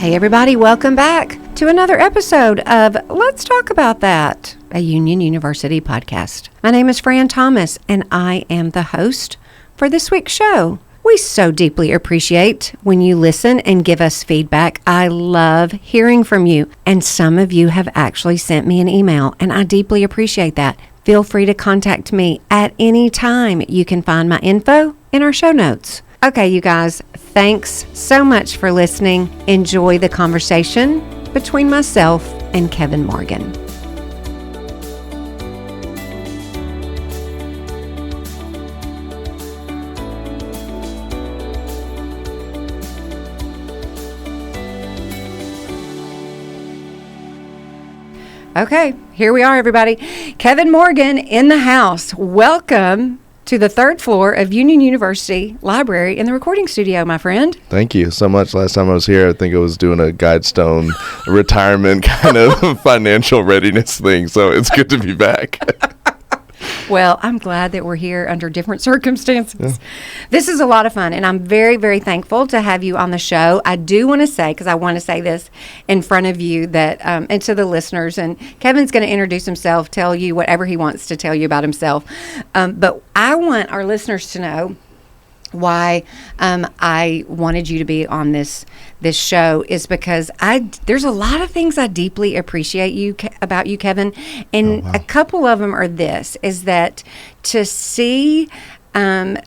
Hey everybody, welcome back to another episode of Let's Talk About That, a Union University podcast. My name is Fran Thomas, and I am the host for this week's show. We so deeply appreciate when you listen and give us feedback. I love hearing from you, and some of you have actually sent me an email, and I deeply appreciate that. Feel free to contact me at any time. You can find my info in our show notes. Okay, you guys, thanks so much for listening. Enjoy the conversation between myself and Kevin Morgan. Okay, here we are, everybody. Kevin Morgan in the house. Welcome to the third floor of Union University Library in the recording studio, my friend. Thank you so much. Last time I was here, I think I was doing a Guidestone retirement kind of financial readiness thing, so it's good to be back. Well, I'm glad that we're here under different circumstances. Yeah. This is a lot of fun, and I'm very, very thankful to have you on the show. I do want to say, because I want to say this in front of you, that and to the listeners, and Kevin's going to introduce himself, tell you whatever he wants to tell you about himself. But I want our listeners to know why I wanted you to be on this show is because there's a lot of things I deeply appreciate about you, Kevin, and a couple of them are is that to see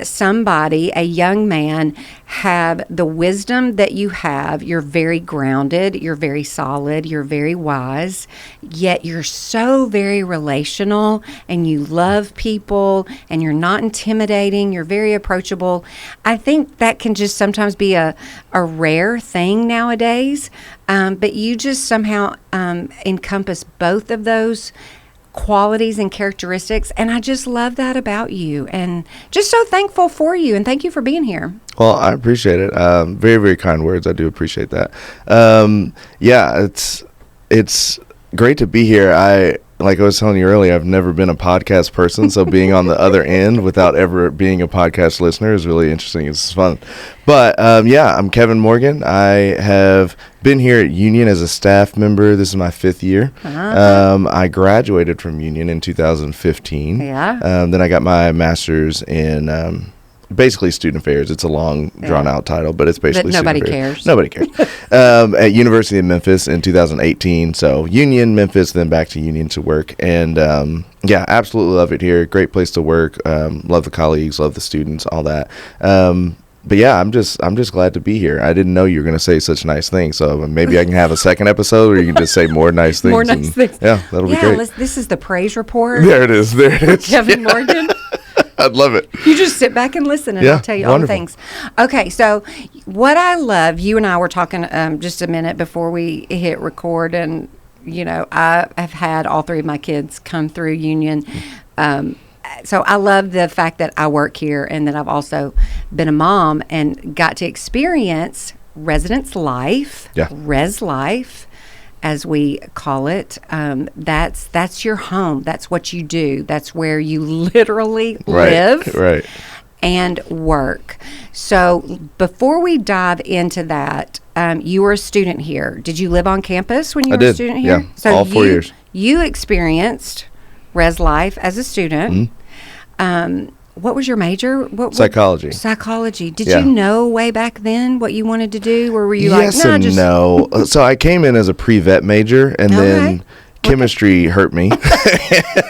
somebody, a young man, have the wisdom that you have. You're very grounded, you're very solid, you're very wise, yet you're so very relational, and you love people, and you're not intimidating, you're very approachable. I think that can just sometimes be a rare thing nowadays, but you just somehow encompass both of those qualities and characteristics, and I just love that about you, and just so thankful for you, and thank you for being here. Well, I appreciate it. Very, very kind words. I do appreciate that. Yeah, it's great to be here. Like I was telling you earlier, I've never been a podcast person, so being on the other end without ever being a podcast listener is really interesting. It's fun. But, yeah, I'm Kevin Morgan. I have been here at Union as a staff member. This is my 5th year. I graduated from Union in 2015. Yeah. Then I got my master's in basically student affairs. It's a long, drawn-out title, but it's basically nobody cares. cares. Nobody cares. At University of Memphis in 2018. So Union, Memphis, then back to Union to work. And, yeah, absolutely love it here. Great place to work. Love the colleagues, love the students, all that. But yeah, I'm just glad to be here. I didn't know you were going to say such nice things, so maybe I can have a second episode where you can just say more nice things. More nice things. Yeah, that'll be great. This is the praise report. There it is. Kevin Morgan. I'd love it. You just sit back and listen, and I'll tell you all the things. Okay, so what I love, you and I were talking just a minute before we hit record, and, you know, I have had all 3 of my kids come through Union. So I love the fact that I work here and that I've also been a mom and got to experience residence life, res life, as we call it. That's your home. That's what you do. That's where you literally live and work. So before we dive into that, you were a student here. Did you live on campus when you were a student here? Yeah, so all 4 years. You experienced res life as a student. What was your major? Psychology. Psychology. Did you know way back then what you wanted to do, or were you yes and no? So I came in as a pre-vet major, and then chemistry hurt me,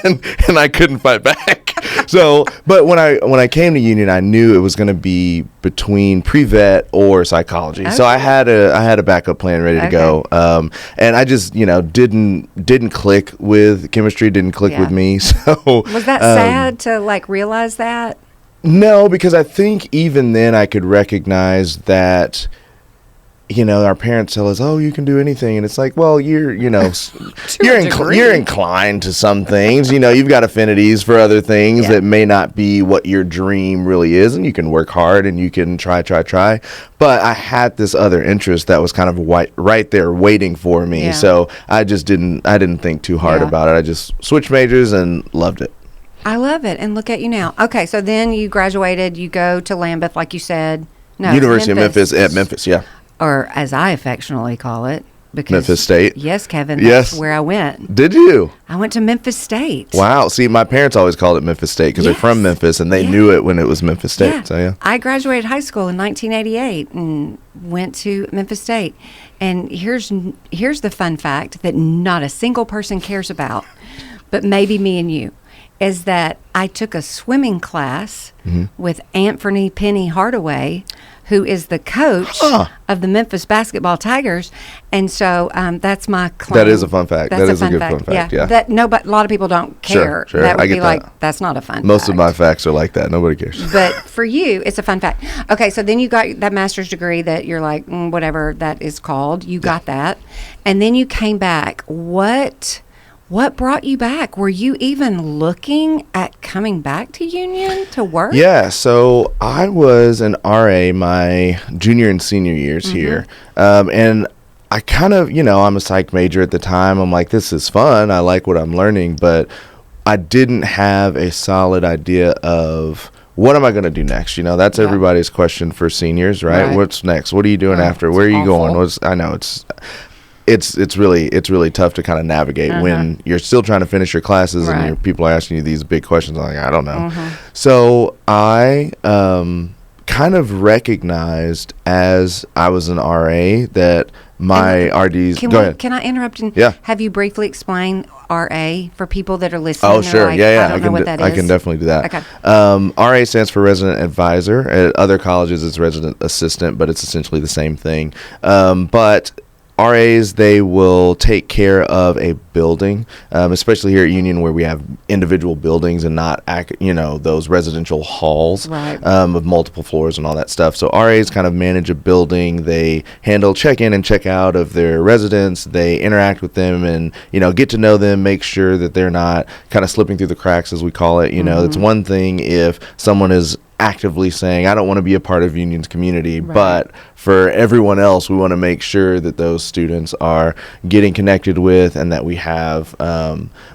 and I couldn't fight back. So, but when I came to Union, I knew it was going to be between pre-vet or psychology. Okay. So I had a backup plan ready to go. And I just, didn't click with chemistry, didn't click with me. So was that sad to realize that? No, because I think even then I could recognize that, our parents tell us, "Oh, you can do anything," and it's like, well, you're inclined to some things. You've got affinities for other things that may not be what your dream really is, and you can work hard and you can try. But I had this other interest that was kind of right there waiting for me, so I just didn't think too hard about it. I just switched majors and loved it. I love it, and look at you now. Okay, so then you graduated. You go to Lambeth, like you said. No, University of Memphis at Memphis, yeah. or as I affectionately call it, because Memphis State. Yes, Kevin. Yes. That's where I went. Did you? I went to Memphis State. Wow. See, my parents always called it Memphis State because Yes. they're from Memphis, and they Yeah. knew it when it was Memphis State. Yeah. So, yeah. I graduated high school in 1988 and went to Memphis State. And here's the fun fact that not a single person cares about, but maybe me and you, is that I took a swimming class with Anthony Penny Hardaway, who is the coach of the Memphis Basketball Tigers. And so that's my claim. That is a fun fact. That's That is a good fun fact, yeah. But a lot of people don't care. Sure, That would I get be like, that. that's not a fun Most fact. of my facts are like that. Nobody cares. But for you, it's a fun fact. Okay, so then you got that master's degree that you're like, whatever that is called. You got that. And then you came back. What brought you back? Were you even looking at coming back to Union to work? Yeah, so I was an RA my junior and senior years here. And I kind of, I'm a psych major at the time. I'm like, this is fun. I like what I'm learning. But I didn't have a solid idea of what am I going to do next? That's everybody's question for seniors, right? What's next? What are you doing after? Where are you going? I know it's really tough to kind of navigate when you're still trying to finish your classes and people are asking you these big questions. I'm like, I don't know. So I kind of recognized as I was an RA that my RDs. Go ahead. Can I interrupt and have you briefly explain RA for people that are listening? Oh, sure. Like, Yeah. I don't know what that is. I can definitely do that. Okay. RA stands for resident advisor. At other colleges, it's resident assistant, but it's essentially the same thing. But RAs, they will take care of a building, especially here at Union where we have individual buildings and not, those residential halls of multiple floors and all that stuff. So RAs kind of manage a building. They handle check-in and check-out of their residents. They interact with them and, get to know them, make sure that they're not kind of slipping through the cracks, as we call it. It's one thing if someone is actively saying, I don't want to be a part of Union's community, but for everyone else, we want to make sure that those students are getting connected with and that we have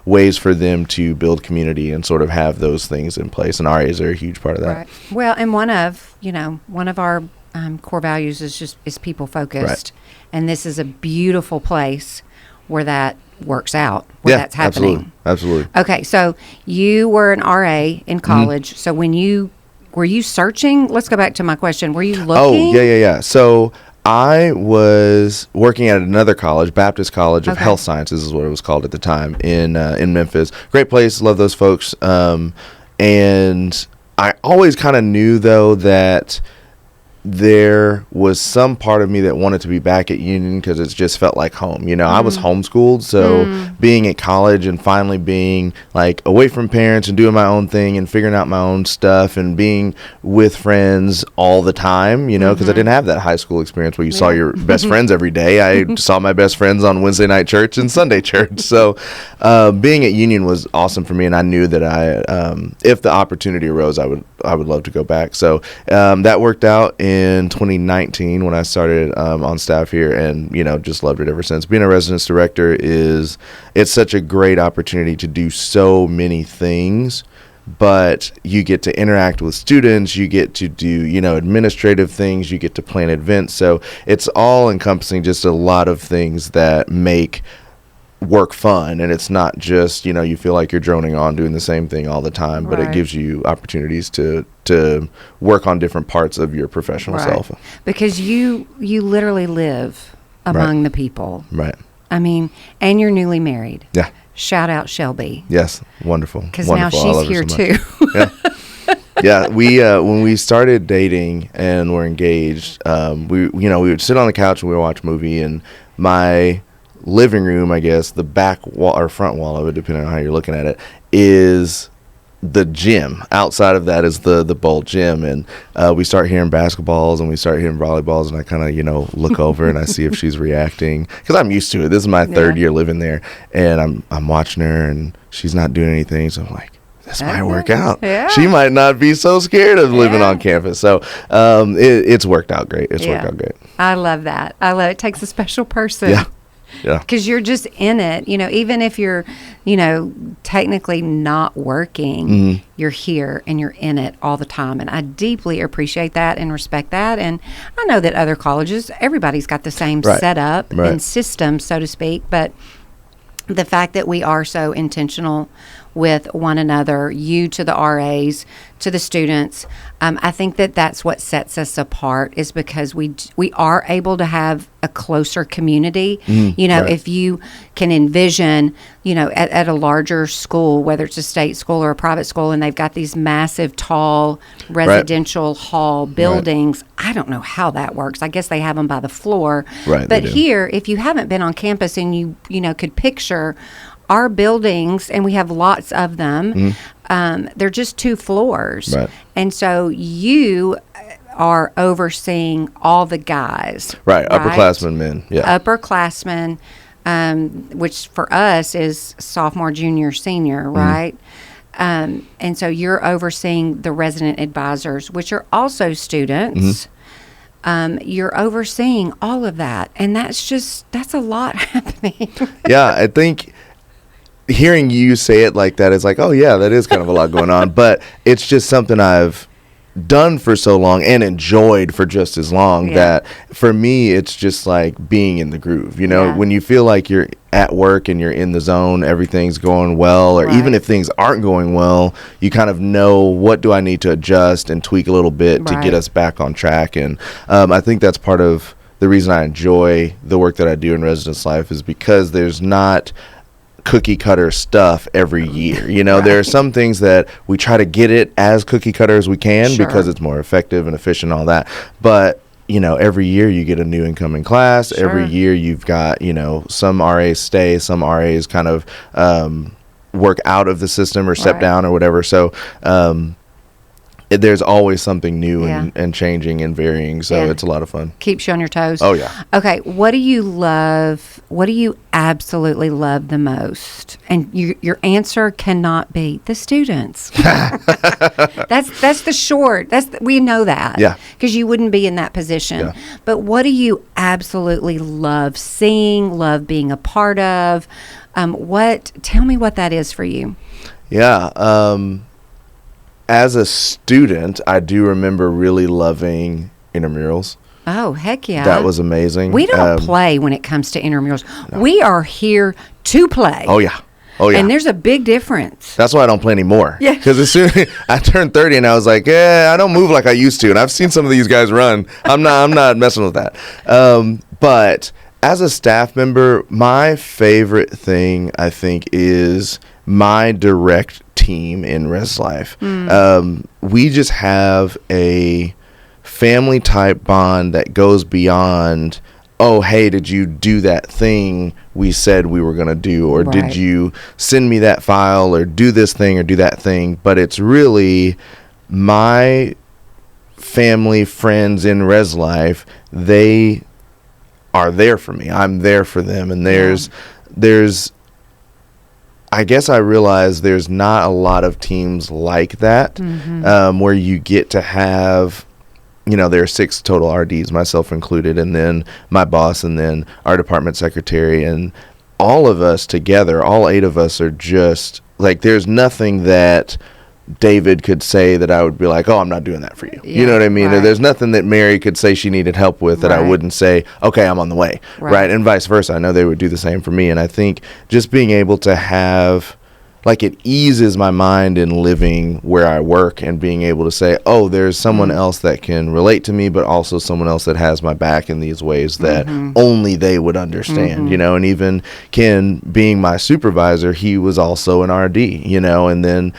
ways for them to build community and sort of have those things in place. And RAs are a huge part of that. Right. Well, and one of our core values is people focused. And this is a beautiful place where that works out, where that's happening. Absolutely. Okay. So you were an RA in college. So were you searching? Let's go back to my question. Were you looking? Oh, yeah. So I was working at another college, Baptist College of Health Sciences is what it was called at the time in Memphis. Great place. Love those folks. And I always kind of knew, though, that there was some part of me that wanted to be back at Union because it just felt like home. I was homeschooled, so being at college and finally being like away from parents and doing my own thing and figuring out my own stuff and being with friends all the time, because I didn't have that high school experience where you saw your best friends every day. I saw my best friends on Wednesday night church and Sunday church. So being at Union was awesome for me, and I knew that if the opportunity arose, I would love to go back. So that worked out in 2019 when I started on staff here, and just loved it ever since. Being a residence director it's such a great opportunity to do so many things, but you get to interact with students, you get to do administrative things, you get to plan events, so it's all encompassing, just a lot of things that make work fun. And it's not just you feel like you're droning on doing the same thing all the time, but it gives you opportunities to work on different parts of your professional self, because you literally live among the people, I mean, and you're newly married. Shout out Shelby. Yes, wonderful, because now she's here so too. Yeah, we when we started dating and were engaged, we would sit on the couch and we would watch a movie, and my living room, I guess, the back wall or front wall of it, depending on how you're looking at it, is the gym. Outside of that is the bowl gym, and we start hearing basketballs and we start hearing volleyballs, and I kind of look over and I see if she's reacting, because I'm used to it. This is my third year living there, and I'm watching her and she's not doing anything, so I'm like, this might work out. She might not be so scared of living on campus. So it's worked out great. It's worked out great. I love that. I love it. It takes a special person. Yeah. Because you're just in it, even if you're, technically not working, you're here and you're in it all the time. And I deeply appreciate that and respect that. And I know that other colleges, everybody's got the same setup and system, so to speak. But the fact that we are so intentional with one another, you to the RAs, to the students, I think that that's what sets us apart, is because we are able to have a closer community. If you can envision, at a larger school, whether it's a state school or a private school, and they've got these massive, tall residential hall buildings. I don't know how that works. I guess they have them by the floor. Right, but here, if you haven't been on campus and you could picture our buildings, and we have lots of them, they're just 2 floors. Right. And so you are overseeing all the guys. Right, upperclassmen men. Yeah. Upperclassmen, which for us is sophomore, junior, senior, right? And so you're overseeing the resident advisors, which are also students. You're overseeing all of that. And that's a lot happening. Yeah, I think hearing you say it like that is like, oh yeah, that is kind of a lot going on. But it's just something I've done for so long and enjoyed for just as long that for me, it's just like being in the groove. When you feel like you're at work and you're in the zone, everything's going well, or even if things aren't going well, you kind of know, what do I need to adjust and tweak a little bit to get us back on track. And I think that's part of the reason I enjoy the work that I do in residence life, is because there's not cookie cutter stuff every year. There are some things that we try to get it as cookie cutter as we can because it's more effective and efficient and all that. But every year you get a new incoming class. Every year you've got, some RAs stay, some RAs kind of work out of the system or step down or whatever. So there's always something new and changing and varying. So it's a lot of fun. Keeps you on your toes. Oh, yeah. Okay. What do you love? What do you absolutely love the most? And your answer cannot be the students. That's the short. We know that. Yeah. Because you wouldn't be in that position. Yeah. But what do you absolutely love seeing, love being a part of? Tell me what that is for you. Yeah. As a student, I do remember really loving intramurals. Oh, heck yeah. That was amazing. We don't play when it comes to intramurals. No. We are here to play. Oh, yeah. Oh, yeah. And there's a big difference. That's why I don't play anymore. Yeah. Because as soon as I turned 30 and I was like, I don't move like I used to. And I've seen some of these guys run. I'm not messing with that. But as a staff member, my favorite thing, I think, is my direct team in Res Life. We just have a family type bond that goes beyond, oh, hey, did you do that thing we said we were going to do? Or did you send me that file, or do this thing or do that thing? But it's really my family, friends in Res Life. They are there for me. I'm there for them. And there's I guess I realize there's not a lot of teams like that, where you get to have, there are 6 total RDs, myself included, and then my boss, and then our department secretary, and all of us together, all 8 of us are just like, there's nothing that David could say that I would be like, oh, I'm not doing that for you. Yeah, you know what I mean? Right. Or there's nothing that Mary could say she needed help with that I wouldn't say, okay, I'm on the way. Right. And vice versa. I know they would do the same for me. And I think just being able to have, like, it eases my mind in living where I work and being able to say, oh, there's someone else that can relate to me, but also someone else that has my back in these ways that only they would understand, and even Ken being my supervisor, he was also an RD, and then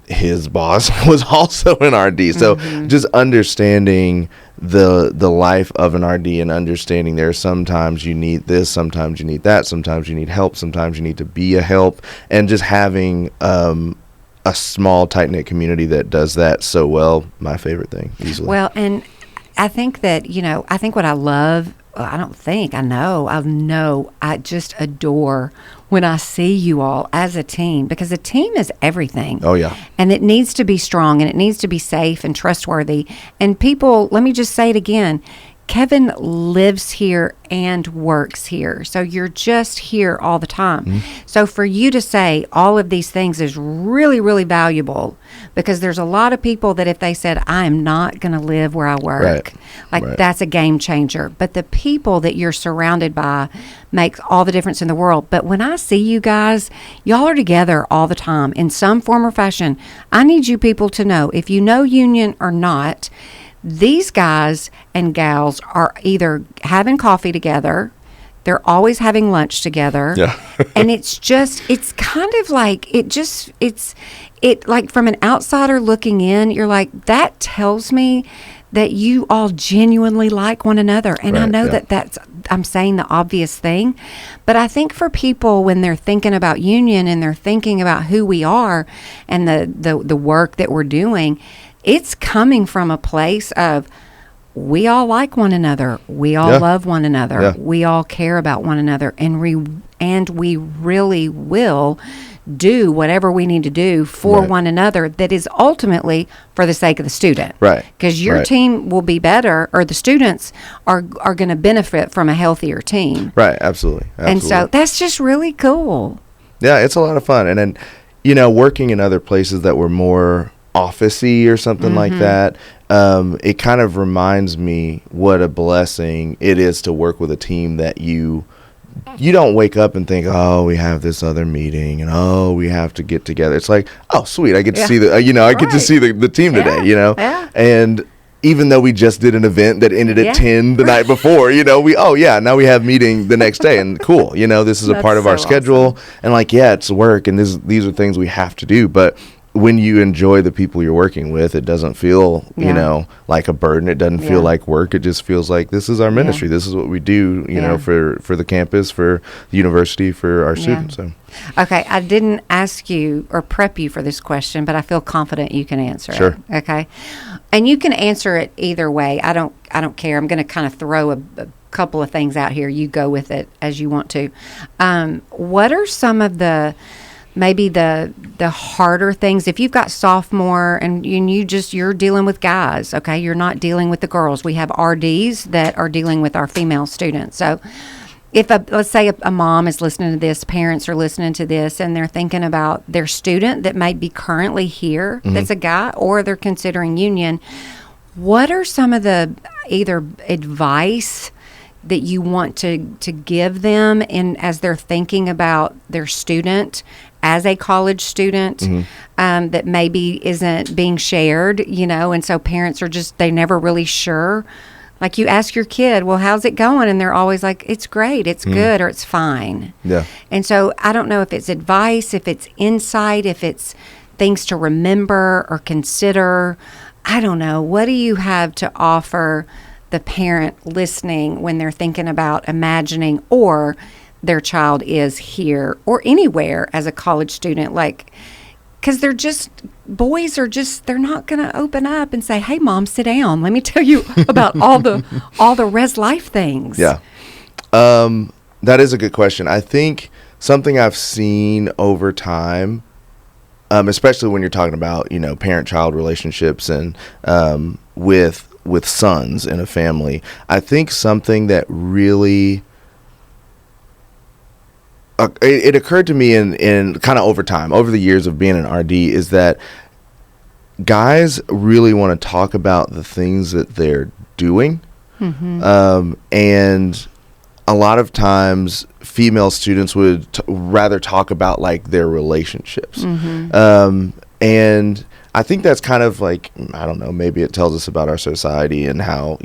his boss was also an RD. So just understanding the life of an RD and understanding there's sometimes you need this, sometimes you need that, sometimes you need help, sometimes you need to be a help, and just having a small tight-knit community that does that so well, my favorite thing easily. Well, and I think that, I think what I love, I just adore when I see you all as a team, because a team is everything. Oh, yeah. And it needs to be strong, and it needs to be safe and trustworthy. And people, let me just say it again, Kevin lives here and works here. So you're just here all the time. So for you to say all of these things is really, really valuable, because there's a lot of people that if they said, I am not going to live where I work, that's a game changer. But the people that you're surrounded by makes all the difference in the world. But when I see you guys, y'all are together all the time in some form or fashion. I need you people to know, if you know Union or not, these guys and gals are either having coffee together, they're always having lunch together. Yeah. And it's kind of like, it's like from an outsider looking in, you're like, that tells me that you all genuinely like one another. And I know I'm saying the obvious thing, but I think for people, when they're thinking about Union and they're thinking about who we are and the work that we're doing, it's coming from a place of, we all like one another. We all love one another. Yeah. We all care about one another. And we really will do whatever we need to do for one another that is ultimately for the sake of the student. Right. Because your team will be better, or the students are going to benefit from a healthier team. Right. Absolutely. And so that's just really cool. Yeah, it's a lot of fun. And then, working in other places that were more office-y or something like that, it kind of reminds me what a blessing it is to work with a team that you don't wake up and think, oh, we have this other meeting and oh, we have to get together. It's like, oh, sweet, I get to see get to see the team today, and even though we just did an event that ended at 10 the night before, now we have meeting the next day, and cool, this is a part of our schedule, and it's work, and these are things we have to do, but when you enjoy the people you're working with, it doesn't feel, like a burden. It doesn't feel like work. It just feels like this is our ministry. This is what we do, for the campus, for the university, for our students. So. Okay, I didn't ask you or prep you for this question, but I feel confident you can answer it. Okay, and you can answer it either way. I don't care. I'm going to kind of throw a couple of things out here. You go with it as you want to. What are some of maybe the harder things, if you've got sophomore and you're dealing with guys, okay, you're not dealing with the girls. We have RDs that are dealing with our female students. So if let's say a mom is listening to this, parents are listening to this, and they're thinking about their student that might be currently here, that's a guy, or they're considering Union, what are some of the either advice that you want to give them as they're thinking about their student as a college student, that maybe isn't being shared, and so parents are they never really sure. Like you ask your kid, well, how's it going? And they're always like, it's great, it's good, or it's fine. Yeah. And so I don't know if it's advice, if it's insight, if it's things to remember or consider. I don't know. What do you have to offer the parent listening when they're thinking about imagining or their child is here or anywhere as a college student? Because boys are they're not going to open up and say, hey, Mom, sit down. Let me tell you about all the res life things. Yeah. That is a good question. I think something I've seen over time, especially when you're talking about, parent-child relationships and with sons in a family, I think something that really it occurred to me in kind of over time, over the years of being an RD, is that guys really want to talk about the things that they're doing. And a lot of times female students would rather talk about their relationships. And I think that's kind of I don't know, maybe it tells us about our society and how,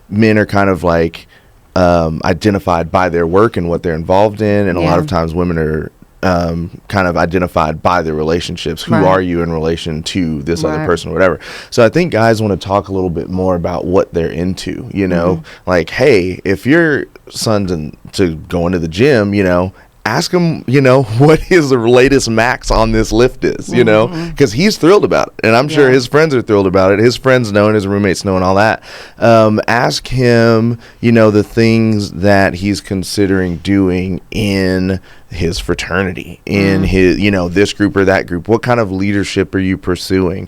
men are kind of identified by their work and what they're involved in. And a lot of times women are kind of identified by their relationships. Who are you in relation to this other person or whatever? So I think guys want to talk a little bit more about what they're into, hey, if your son's to go into the gym, ask him, what his latest max on this lift is, because he's thrilled about it. And I'm sure his friends are thrilled about it. His friends know and his roommates know and all that. Ask him, the things that he's considering doing in his fraternity, in his, this group or that group. What kind of leadership are you pursuing?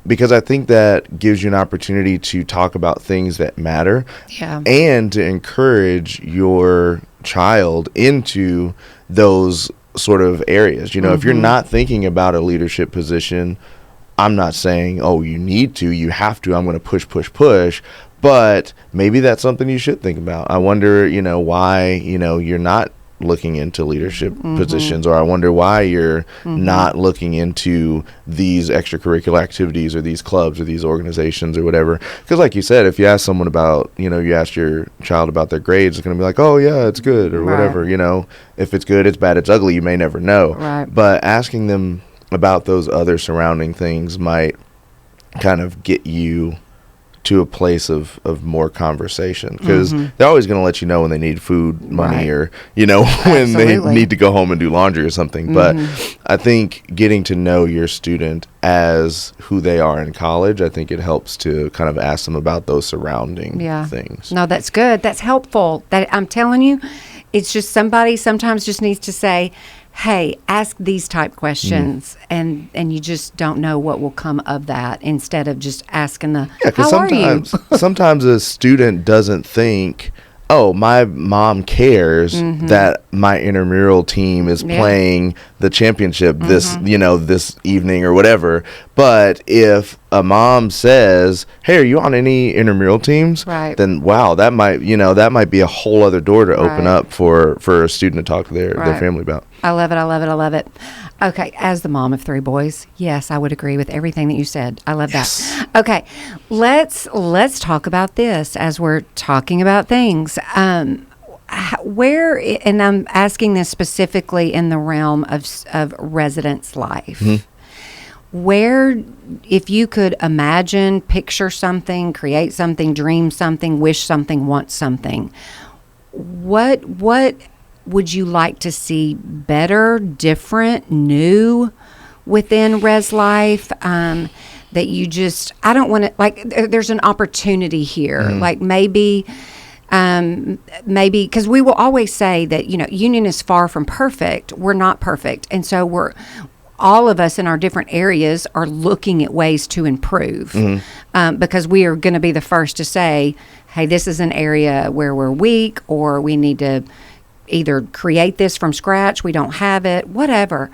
Because I think that gives you an opportunity to talk about things that matter and to encourage your child into those sort of areas. If you're not thinking about a leadership position, I'm not saying, oh, you need to, you have to, I'm going to push, but maybe that's something you should think about. I wonder, why, you're not looking into leadership positions, or I wonder why you're not looking into these extracurricular activities or these clubs or these organizations or whatever. Because like you said, if you ask someone about, you ask your child about their grades, it's going to be like, oh yeah, it's good or whatever. If it's good, it's bad, it's ugly, you may never know. But asking them about those other surrounding things might kind of get you to a place of more conversation, because they're always going to let you know when they need food money or when they need to go home and do laundry or something. But I think getting to know your student as who they are in college, I think it helps to kind of ask them about those surrounding things. No, that's good. That's helpful. That I'm telling you, it's just somebody sometimes just needs to say, hey, ask these type questions, and you just don't know what will come of that, instead of just asking how are you? Sometimes a student doesn't think, oh, my mom cares that my intramural team is playing the championship this evening or whatever. But if a mom says, hey, are you on any intramural teams? Then wow, that might be a whole other door to open up for a student to talk to their family about. I love it. Okay, as the mom of 3 boys, yes, I would agree with everything that you said. I love that. Okay, let's talk about this as we're talking about things. Where, and I'm asking this specifically in the realm of residence life. Where, if you could imagine, picture something, create something, dream something, wish something, want something, what would you like to see better, different, new within res life? That you just, I don't want to, there's an opportunity here. Like maybe, because we will always say that, Union is far from perfect. We're not perfect. And so all of us in our different areas are looking at ways to improve, because we are going to be the first to say, hey, this is an area where we're weak, or we need to either create this from scratch, we don't have it, whatever.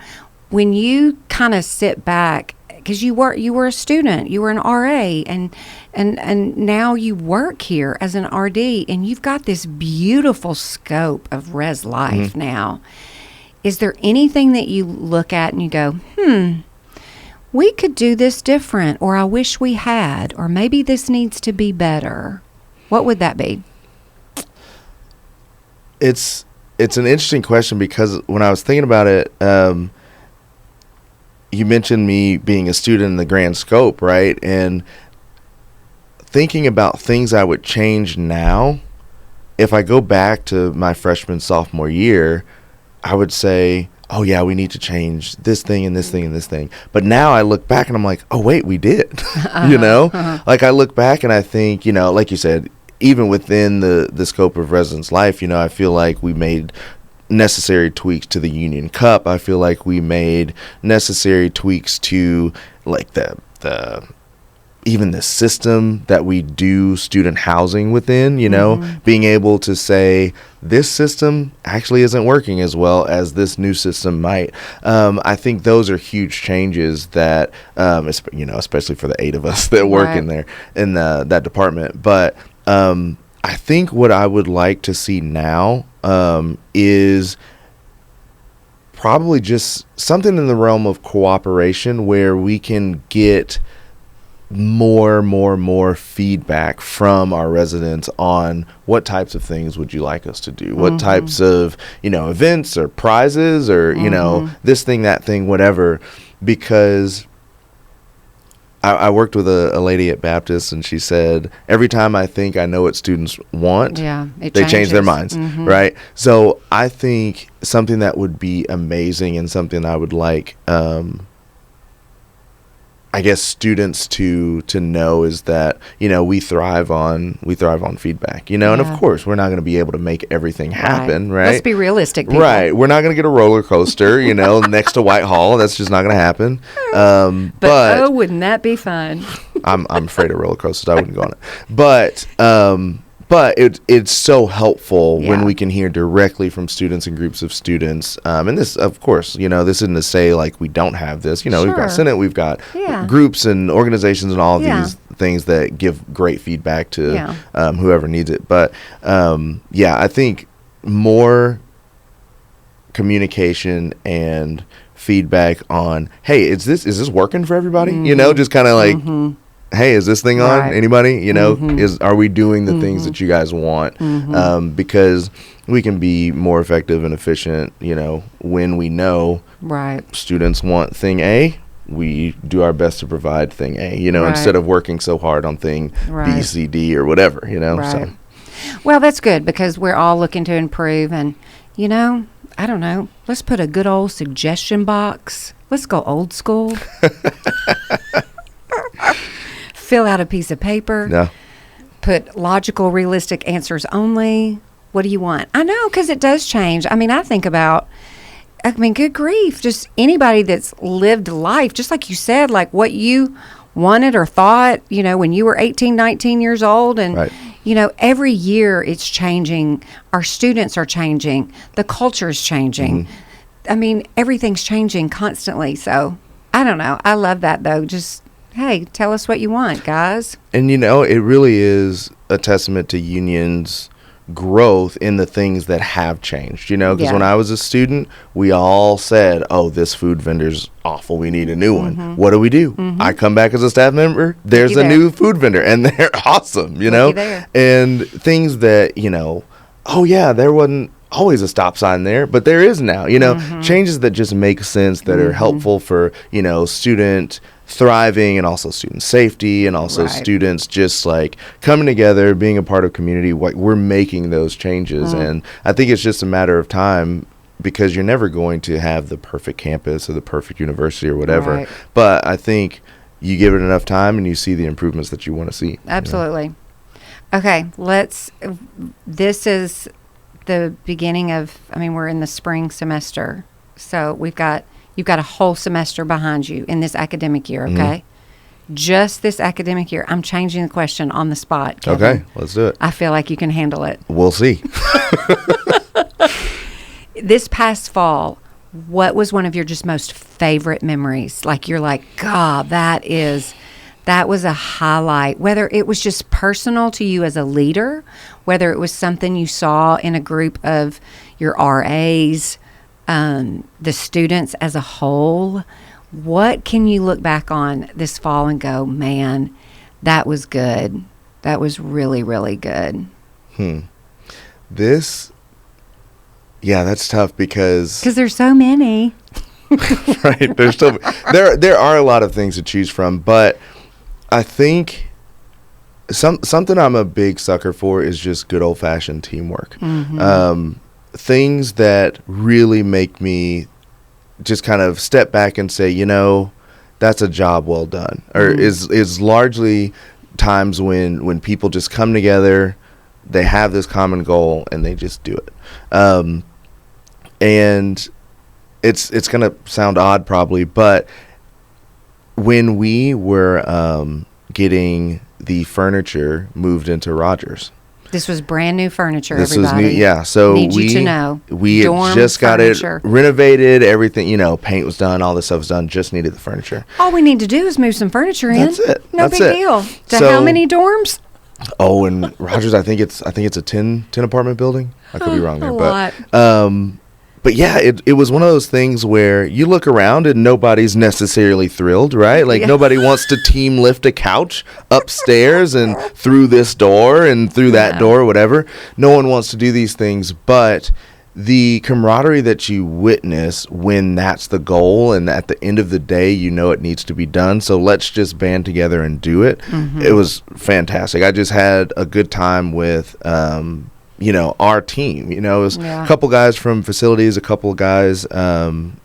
When you kind of sit back, because you were a student, you were an RA, and now you work here as an RD, and you've got this beautiful scope of res life now. Is there anything that you look at and you go, we could do this different, or I wish we had, or maybe this needs to be better? What would that be? It's an interesting question, because when I was thinking about it, you mentioned me being a student in the grand scope, right? And thinking about things I would change now, if I go back to my freshman, sophomore year, I would say, oh yeah, we need to change this thing and this thing and this thing. But now I look back and I'm like, oh wait, we did. Like I look back and I think, like you said, even within the scope of residence life, I feel like we made necessary tweaks to the Union Cup. I feel like we made necessary tweaks to like even the system that we do student housing within, being able to say this system actually isn't working as well as this new system might. I think those are huge changes that, especially for the 8 of us that work in there, in that department. But I think what I would like to see now is probably just something in the realm of cooperation, where we can get more feedback from our residents on what types of things would you like us to do, what types of events or prizes or this thing, that thing, whatever. Because I worked with a lady at Baptist, and she said, every time I think I know what students want, they change their minds, right? So I think something that would be amazing and something I would like, I guess, students to know is that, we thrive on feedback, and of course we're not going to be able to make everything happen, right? Let's be realistic, people. Right. We're not going to get a roller coaster, next to Whitehall. That's just not going to happen. But wouldn't that be fun? I'm afraid of roller coasters. I wouldn't go on it. But it's so helpful when we can hear directly from students and groups of students. And this, of course, this isn't to say like we don't have this. We've got Senate, we've got groups and organizations and all of these things that give great feedback to whoever needs it. But I think more communication and feedback on, hey, is this working for everybody? Just kind of like, hey, is this thing on? Anybody? Are we doing the things that you guys want? Because we can be more effective and efficient, when we know students want thing A, we do our best to provide thing A, instead of working so hard on thing B, C, D, or whatever, So. Well, that's good because we're all looking to improve and, I don't know, let's put a good old suggestion box. Let's go old school. Fill out a piece of paper. No. Put logical, realistic answers only. What do you want? I know, because it does change. I mean, good grief. Just anybody that's lived life, just like you said, like what you wanted or thought, when you were 18, 19 years old. And, every year it's changing. Our students are changing. The culture is changing. I mean, everything's changing constantly. So, I don't know. I love that, though. Just... hey, tell us what you want, guys. And, it really is a testament to Union's growth in the things that have changed, because when I was a student, we all said, oh, this food vendor's awful. We need a new one. What do? I come back as a staff member. There's a new food vendor, and they're awesome, And things that, oh, yeah, there wasn't always a stop sign there, but there is now, changes that just make sense, that are helpful for, student thriving and also student safety and also students just like coming together, being a part of community. We're making those changes. And I think it's just a matter of time because you're never going to have the perfect campus or the perfect university or whatever. But I think you give it enough time and you see the improvements that you want to see. Absolutely. Okay, this is the beginning of, we're in the spring semester. So you've got a whole semester behind you in this academic year, okay? Just this academic year. I'm changing the question on the spot, Kevin. Okay, let's do it. I feel like you can handle it. We'll see. This past fall, what was one of your just most favorite memories? Like you're like, God, that was a highlight. Whether it was just personal to you as a leader, whether it was something you saw in a group of your RAs, the students as a whole, what can you look back on this fall and go, man, that was good. That was really, really good. That's tough because there's so many. Right. There are a lot of things to choose from, but I think something I'm a big sucker for is just good old fashioned teamwork. Things that really make me just kind of step back and say, that's a job well done, or is largely times when people just come together, they have this common goal and they just do it. And it's going to sound odd probably, but when we were getting the furniture moved into Rogers. This was brand new furniture, this everybody. Was new, yeah. So Need you to know. We had just got it renovated, everything, paint was done, all this stuff was done, just needed the furniture. All we need to do is move some furniture in. That's it. No big deal. How many dorms? Oh, and Rogers, I think it's a 10 apartment building. I could be wrong there, lot. But yeah, it was one of those things where you look around and nobody's necessarily thrilled, right? Like nobody wants to team lift a couch upstairs and through this door and through that door, whatever. No one wants to do these things, but the camaraderie that you witness when that's the goal, and at the end of the day, you know it needs to be done. So let's just band together and do it. It was fantastic. I just had a good time with, our team. It was a couple guys from facilities, a couple guys,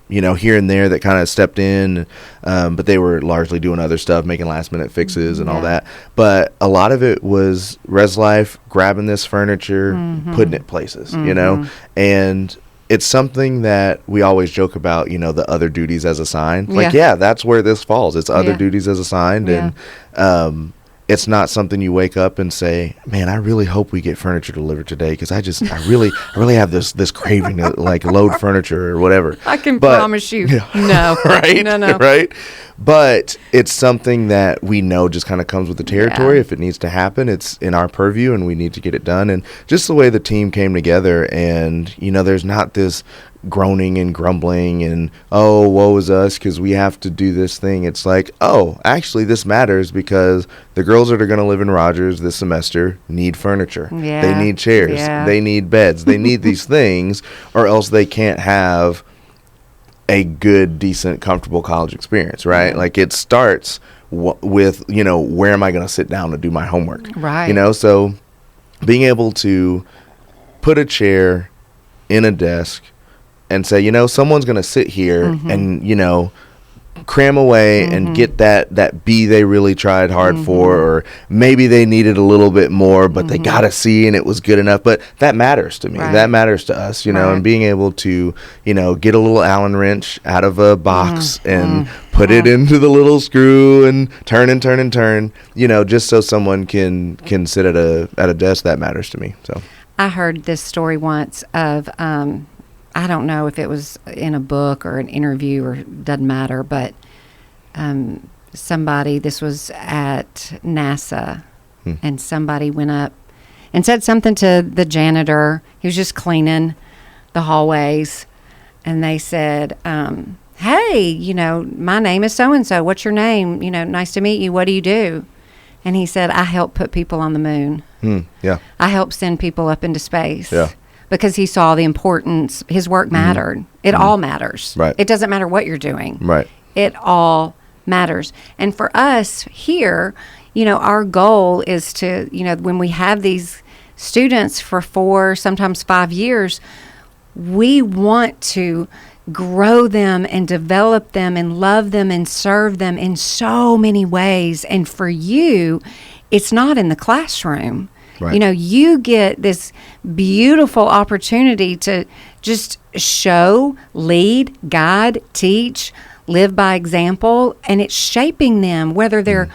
here and there that kind of stepped in, but they were largely doing other stuff, making last minute fixes and all that. But a lot of it was Res Life grabbing this furniture, putting it places, and it's something that we always joke about, the other duties as assigned. Like, that's where this falls. It's other duties as assigned. And, it's not something you wake up and say, man, I really hope we get furniture delivered today, because I really have this craving to load furniture or whatever. I can promise you, no. Right? No. Right? But it's something that we know just kind of comes with the territory. If it needs to happen, it's in our purview and we need to get it done. And just the way the team came together, and, there's not this groaning and grumbling and, oh, woe is us because we have to do this thing. It's like, oh, actually this matters because the girls that are going to live in Rogers this semester need furniture. They need chairs. They need beds. They need these things, or else they can't have a good, decent, comfortable college experience, right? Like, it starts with, where am I going to sit down to do my homework? Right. So being able to put a chair in a desk and say, someone's going to sit here and, cram away and get that B they really tried hard for, or maybe they needed a little bit more, but they got a C and it was good enough. But that matters to me. Right. That matters to us, and being able to, get a little Allen wrench out of a box and put it into the little screw and turn, just so someone can sit at a desk, that matters to me. So I heard this story once of, I don't know if it was in a book or an interview, or doesn't matter, but this was at NASA, and somebody went up and said something to the janitor. He was just cleaning the hallways, and they said, hey, my name is so-and-so. What's your name? Nice to meet you. What do you do? And he said, I help put people on the moon. I help send people up into space. Because he saw the importance. His work mattered. It all matters. Right. It doesn't matter what you're doing. Right. It all matters. And for us here, our goal is to, when we have these students for 4, sometimes 5 years, we want to grow them and develop them and love them and serve them in so many ways. And for you, it's not in the classroom. Right. You get this beautiful opportunity to just show, lead, guide, teach, live by example, and it's shaping them, whether they're,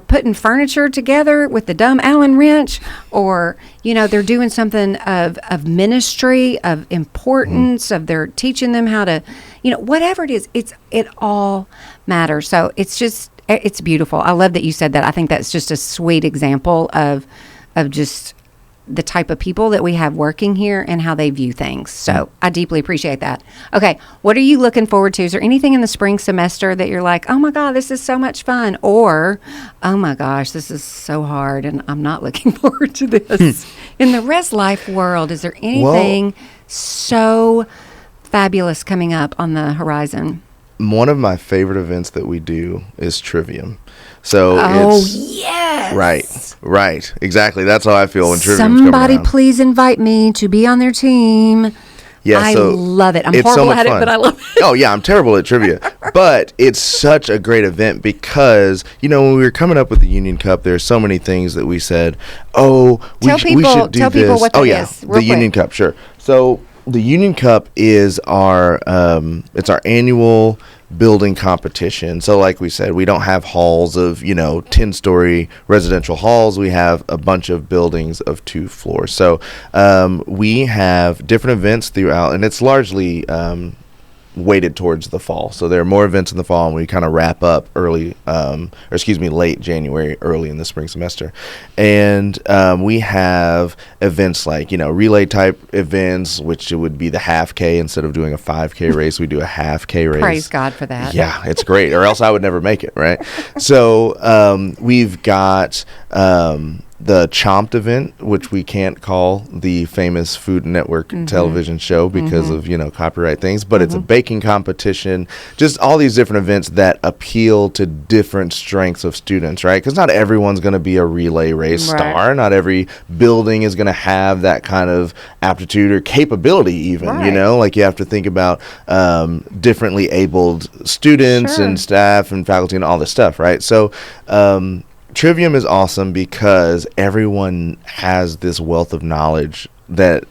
putting furniture together with the dumb Allen wrench, or, they're doing something of ministry, of importance, of they're teaching them how to, whatever it is, it all matters. So it's beautiful. I love that you said that. I think that's just a sweet example of just the type of people that we have working here and how they view things. So I deeply appreciate that. Okay, what are you looking forward to? Is there anything in the spring semester that you're like, oh my God, this is so much fun? Or, oh my gosh, this is so hard and I'm not looking forward to this. In the Res Life world, is there anything so fabulous coming up on the horizon? One of my favorite events that we do is Trivium. So yes. Right. Exactly. That's how I feel when Trivium's coming around. Somebody please invite me to be on their team. Yeah, I love it. I'm horrible at it, but I love it. Oh, yeah, I'm terrible at trivia. But it's such a great event because, when we were coming up with the Union Cup, there's so many things that we said, we should do this. Tell people what that is. The Union Cup, sure. So the Union Cup is our annual building competition. So like we said, we don't have halls of 10-story residential halls. We have a bunch of buildings of 2 floors. So we have different events throughout, and it's largely weighted towards the fall. So there are more events in the fall, and we kind of wrap up late January, early in the spring semester. And we have events like, relay type events, which it would be the half K. Instead of doing a 5K race, we do a half K race. Praise God for that. Yeah, it's great, or else I would never make it, right? So we've got the Chomped event, which we can't call the famous Food Network television show because of, copyright things, but it's a baking competition, just all these different events that appeal to different strengths of students, right? Because not everyone's going to be a relay race star. Not every building is going to have that kind of aptitude or capability even, like you have to think about differently abled students and staff and faculty and all this stuff, right? So, Trivium is awesome because everyone has this wealth of knowledge that,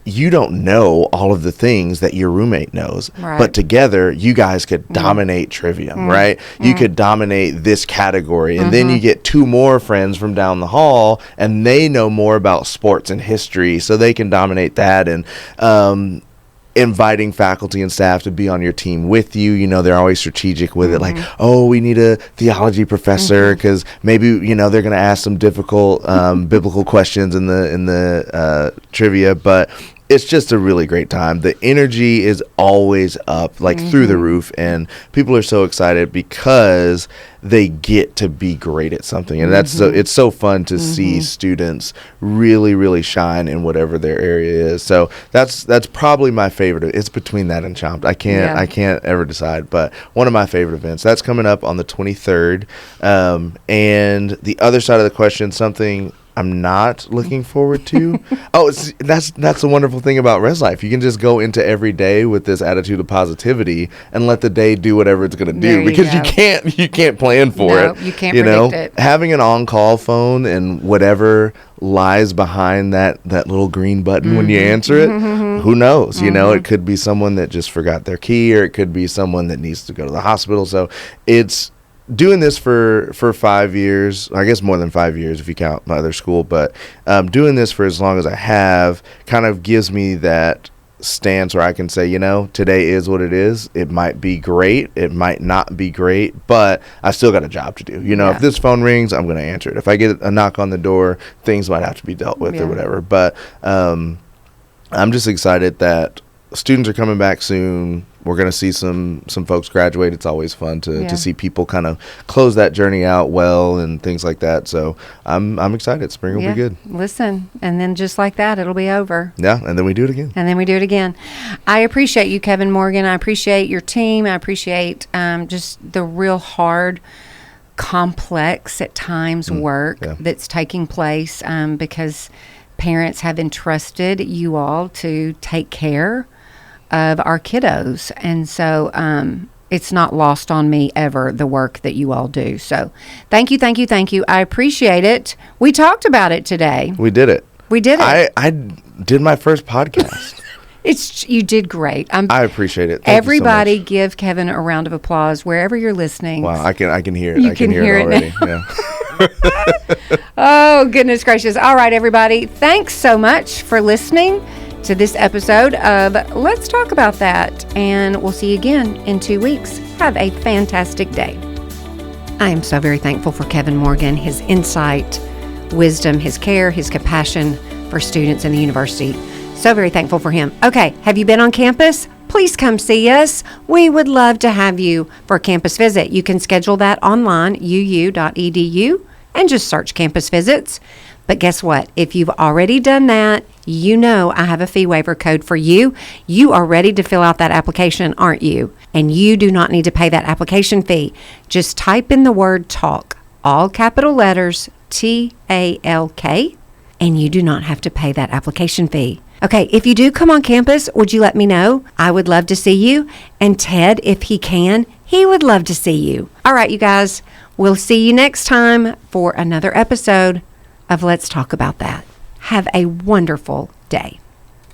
you don't know all of the things that your roommate knows, but together you guys could dominate Trivium, right? You could dominate this category, and then you get two more friends from down the hall, and they know more about sports and history, so they can dominate that. And inviting faculty and staff to be on your team with you, they're always strategic with it, like, oh, we need a theology professor because maybe they're going to ask some difficult biblical questions in the trivia, but it's just a really great time. The energy is always up, like through the roof, and people are so excited because they get to be great at something, and it's so fun to see students really, really shine in whatever their area is. So that's probably my favorite. It's between that and Chomped. I can't ever decide, but one of my favorite events that's coming up on the 23rd. And the other side of the question, something I'm not looking forward to. That's the wonderful thing about Res Life. You can just go into every day with this attitude of positivity and let the day do whatever it's going to do, because you can't plan for it. You can't predict it. Having an on-call phone and whatever lies behind that little green button when you answer it, who knows? It could be someone that just forgot their key, or it could be someone that needs to go to the hospital. So it's doing this for 5 years, I guess more than 5 years if you count my other school, but doing this for as long as I have kind of gives me that stance where I can say, today is what it is. It might be great. It might not be great, but I still got a job to do. If this phone rings, I'm going to answer it. If I get a knock on the door, things might have to be dealt with or whatever. But I'm just excited that students are coming back soon. We're going to see some folks graduate. It's always fun to see people kind of close that journey out well and things like that. So I'm excited. Spring will be good. Listen, and then just like that, it'll be over. Yeah, and then we do it again. I appreciate you, Kevin Morgan. I appreciate your team. I appreciate just the real hard, complex at times work that's taking place because parents have entrusted you all to take care of our kiddos, and so it's not lost on me ever, the work that you all do. So thank you. I appreciate it. We talked about it today. We did it. I did my first podcast. You did great. I appreciate it. Thank everybody you so much. Give Kevin a round of applause wherever you're listening. Wow, I can hear it. You can hear it already. Yeah. Oh, goodness gracious. All right, everybody. Thanks so much for listening to this episode of Let's Talk About That, and we'll see you again in 2 weeks. Have a fantastic day. I am so very thankful for Kevin Morgan, his insight, wisdom, his care, his compassion for students in the university. So very thankful for him. Okay, have you been on campus? Please come see us. We would love to have you for a campus visit. You can schedule that online, uu.edu, and just search campus visits. But guess what? If you've already done that, I have a fee waiver code for you. You are ready to fill out that application, aren't you? And you do not need to pay that application fee. Just type in the word TALK, all capital letters, TALK, and you do not have to pay that application fee. Okay, if you do come on campus, would you let me know? I would love to see you. And Ted, if he can, he would love to see you. All right, you guys, we'll see you next time for another episode of Let's Talk About That. Have a wonderful day.